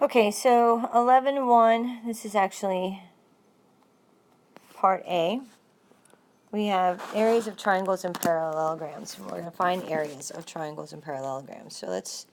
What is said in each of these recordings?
Okay, so 11.1, this is actually part A. We have areas of triangles and parallelograms. We're going to find areas of triangles and parallelograms. So let's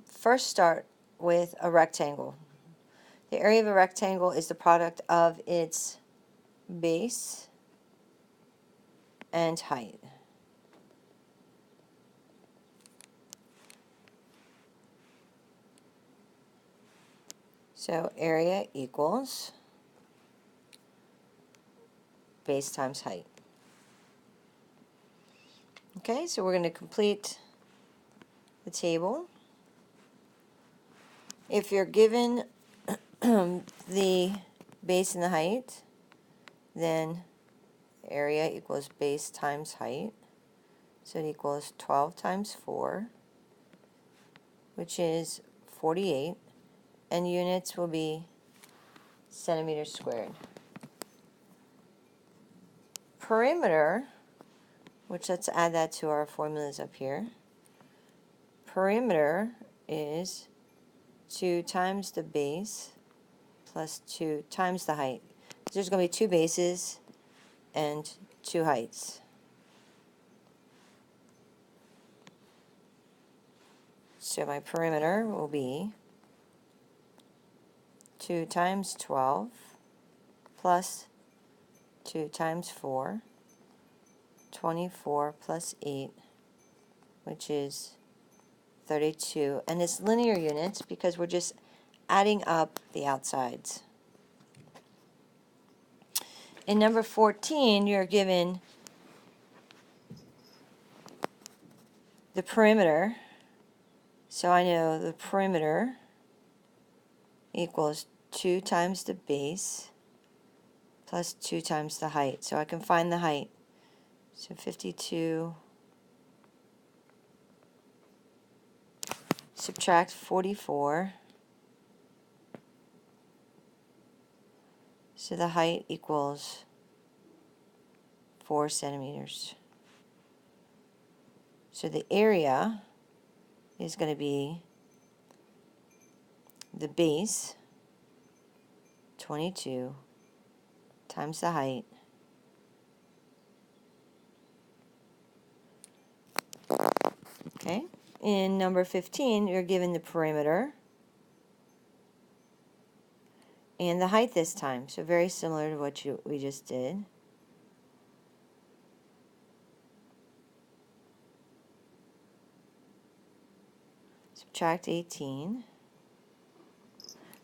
first start with a rectangle. The area of a rectangle is the product of its base and height. So area equals base times height. Okay, so we're going to complete the table. If you're given the base and the height, then area equals base times height. So it equals 12 times 4, which is 48, and units will be centimeters squared. Perimeter, which let's add that to our formulas up here. Perimeter is 2 times the base plus 2 times the height. There's going to be 2 bases and 2 heights. So my perimeter will be 2 times 12 plus 2 times 4, 24 plus 8, which is 32. And it's linear units because we're just adding up the outsides. In number 14, you're given the perimeter. So I know the perimeter equals 2 times the base plus 2 times the height. So I can find the height. So 52 subtract 44. So the height equals 4 centimeters. So the area is going to be the base, 22, times the height, okay? In number 15, you're given the perimeter and the height this time, so very similar to what we just did. Subtract 18.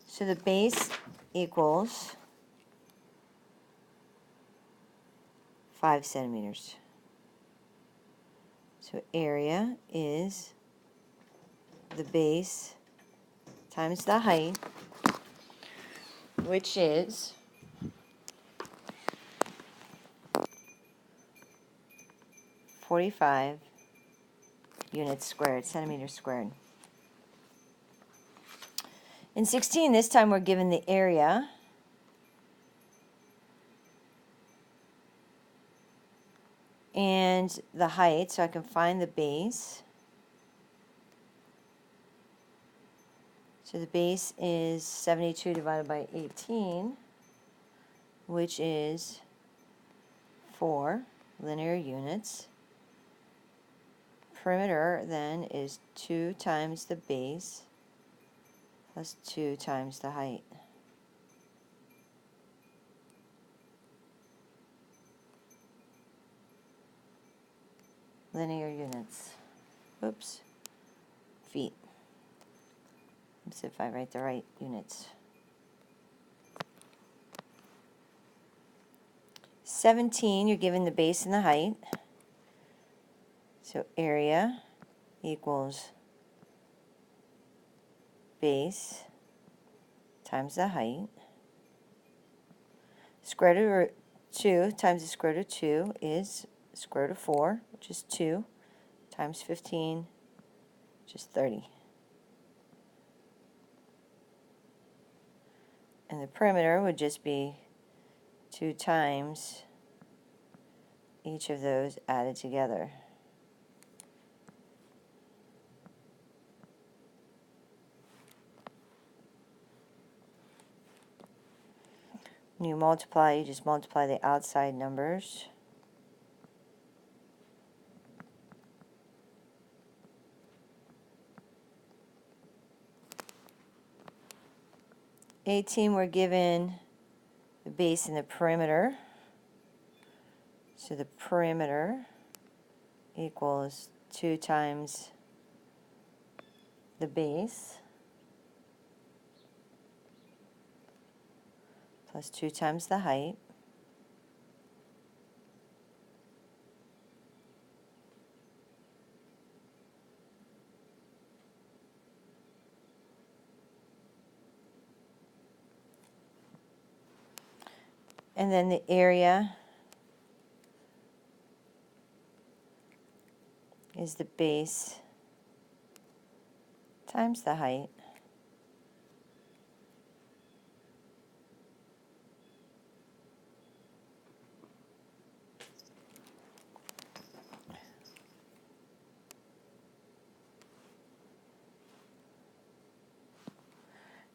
So the base equals 5 centimeters. So area is the base times the height, which is 45 units squared, centimeters squared. In 16, this time we're given the area and the height, so I can find the base. So the base is 72 divided by 18, which is 4 linear units. Perimeter then is 2 times the base plus 2 times the height. Linear units. Oops. Feet. Let's see if I write the right units. 17, you're given the base and the height. So area equals base times the height. Square root of 2 times the square root of 2 is square root of 4, which is 2, times 15, which is 30. And the perimeter would just be 2 times each of those added together. When you multiply, you just multiply the outside numbers. We're given the base and the perimeter. So the perimeter equals 2 times the base plus 2 times the height. And then the area is the base times the height.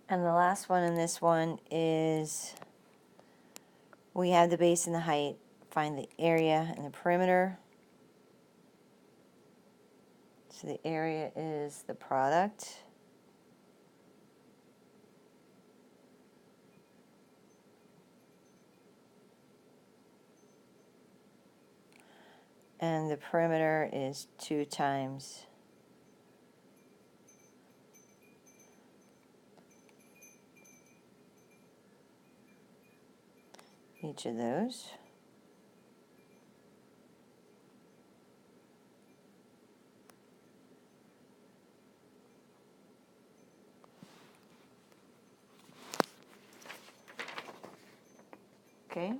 And the last one in this one is we have the base and the height. Find the area and the perimeter. So the area is the product. And the perimeter is 2 times each of those. Okay.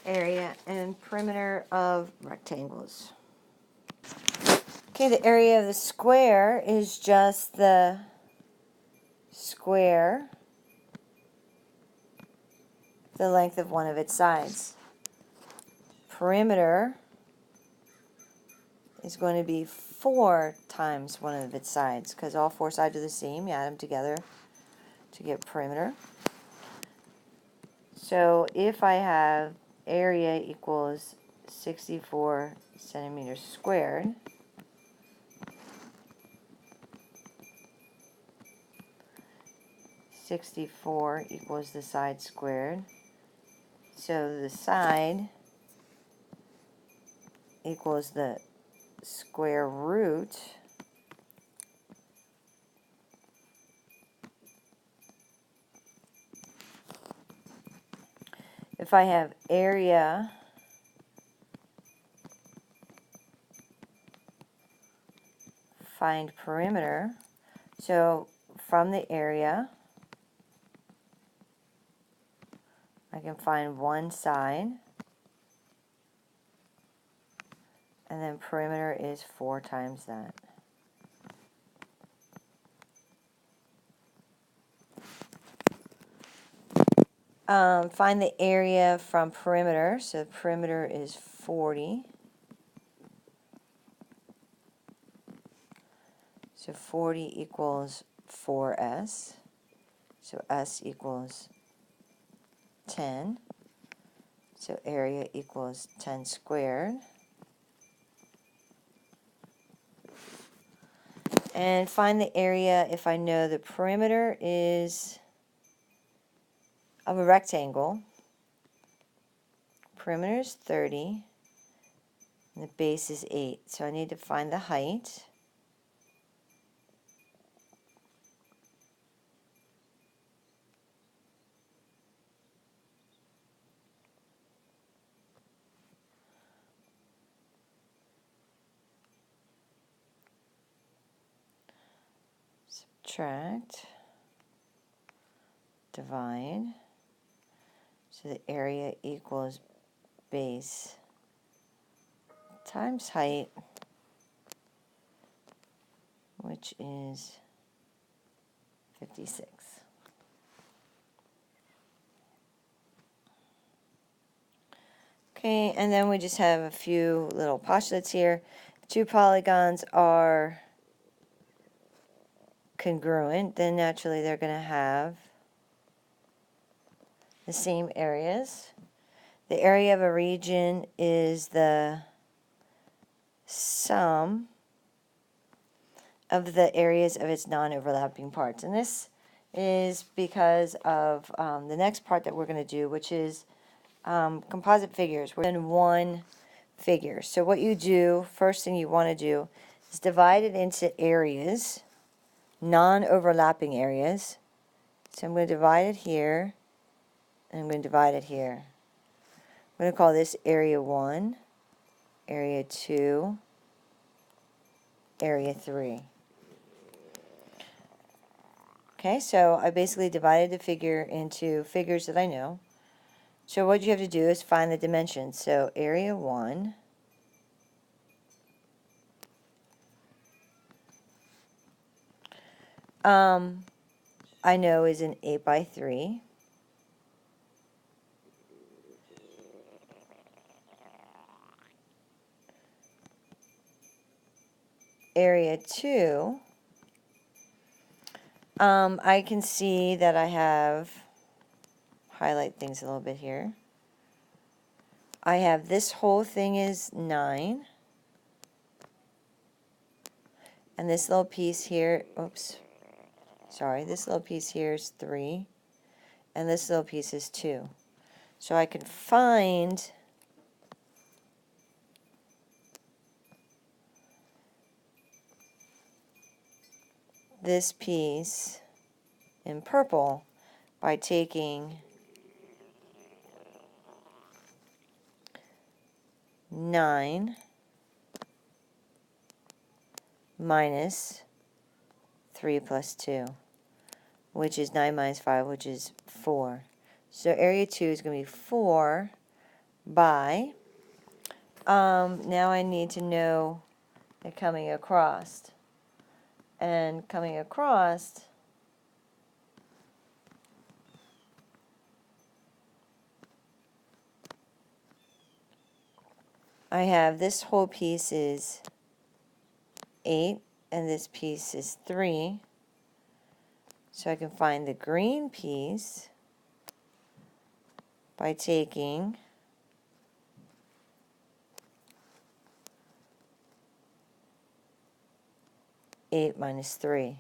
Area and perimeter of rectangles. Okay, the area of the square is just the square, the length of one of its sides. Perimeter is going to be 4 times one of its sides, because all 4 sides are the same. You add them together to get perimeter. So if I have area equals 64 centimeters squared, (64) equals the side squared. So the side equals the square root if I have area find perimeter. So from the area I can find one side, and then perimeter is 4 times that. Find the area from perimeter. So perimeter is 40. So 40 equals 4s. So s equals 10. So area equals 10 squared. And find the area if I know the perimeter is of a rectangle. Perimeter is 30. And the base is 8. So I need to find the height. Subtract, divide, so the area equals base times height, which is 56. Okay, and then we just have a few little postulates here. Two polygons are congruent, then naturally they're going to have the same areas. The area of a region is the sum of the areas of its non-overlapping parts. And this is because of the next part that we're going to do, which is composite figures. We're in one figure. So what you do, first thing you want to do, is divide it into areas, non-overlapping areas. So I'm going to divide it here, and I'm going to divide it here. I'm going to call this area 1, area 2, area 3. Okay, so I basically divided the figure into figures that I know. So what you have to do is find the dimensions. So area 1 I know is an 8 by 3. Area 2, I can see that I have, highlight things a little bit here. I have this whole thing is 9. And this little piece here, oops, sorry, this little piece here is 3. And this little piece is 2. So I can find this piece in purple by taking 9 minus 3 plus 2, which is 9 minus 5, which is 4. So area 2 is going to be 4 by, now I need to know the coming across. And coming across, I have this whole piece is 8, and this piece is 3. So I can find the green piece by taking eight minus 3.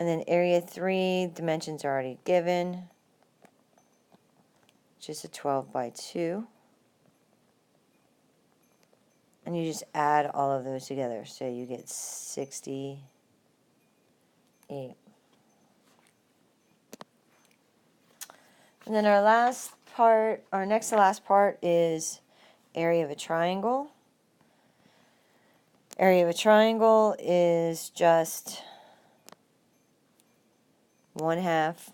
And then area 3, dimensions are already given, which is a 12 by 2. And you just add all of those together, so you get 68. And then our last part, our next to last part is area of a triangle. Area of a triangle is just 1/2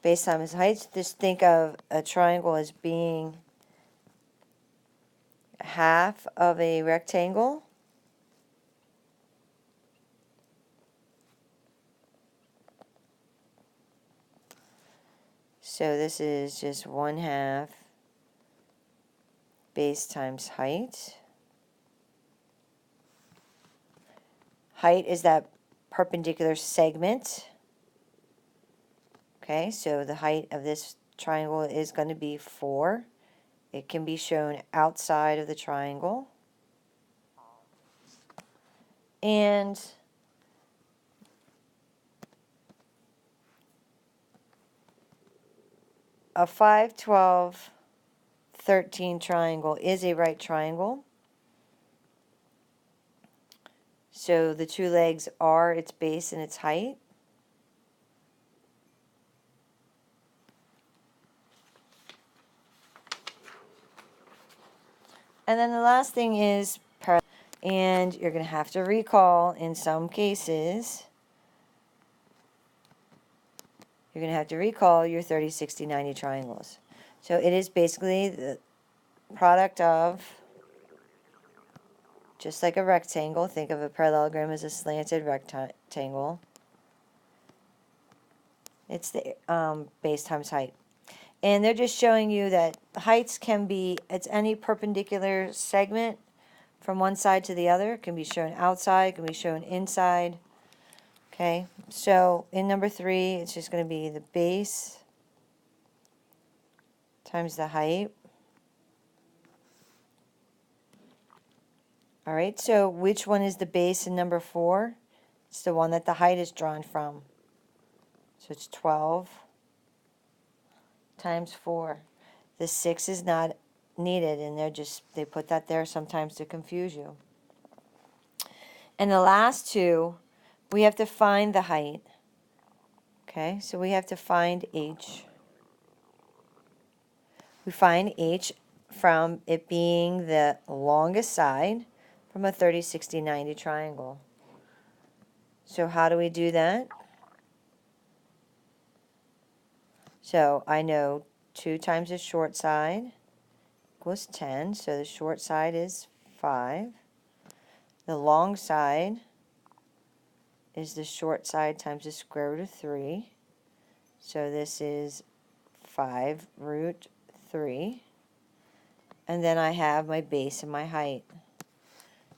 base times height. Just think of a triangle as being half of a rectangle. So this is just 1/2 base times height. Height is that perpendicular segment. Okay, so the height of this triangle is going to be 4. It can be shown outside of the triangle. And a 5, 12, 13 triangle is a right triangle. So the two legs are its base and its height. And then the last thing is parallel. And you're going to have to recall in some cases, you're going to have to recall your 30, 60, 90 triangles. So it is basically the product of, just like a rectangle, think of a parallelogram as a slanted rectangle. It's the base times height. And they're just showing you that the heights can be, it's any perpendicular segment from one side to the other. It can be shown outside, it can be shown inside. Okay, so in number 3, it's just going to be the base times the height. All right, so which one is the base in number 4? It's the one that the height is drawn from. So it's 12 times 4. The 6 is not needed, and they put that there sometimes to confuse you. And the last two, we have to find the height. Okay, so we have to find h. We find h from it being the longest side from a 30, 60, 90 triangle. So how do we do that? So I know 2 times the short side equals 10, so the short side is 5. The long side is the short side times the square root of 3. So this is 5 root 3. And then I have my base and my height.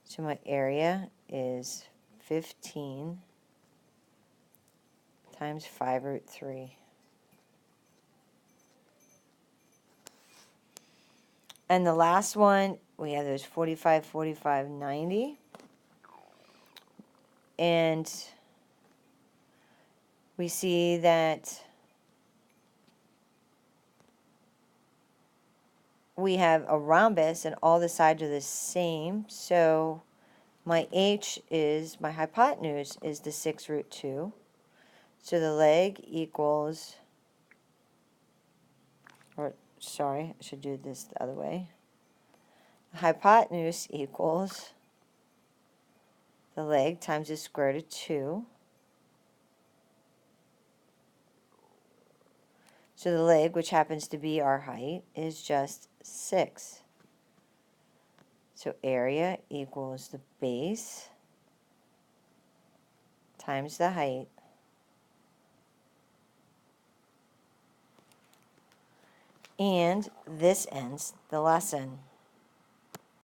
So my area is 15 times 5 root 3. And the last one, we have those 45, 45, 90. And we see that we have a rhombus and all the sides are the same. So my h is, my hypotenuse is the 6 root 2. So the leg equals, or sorry, I should do this the other way. The hypotenuse equals the leg times the square root of 2. So the leg, which happens to be our height, is just 6. So area equals the base times the height. And this ends the lesson.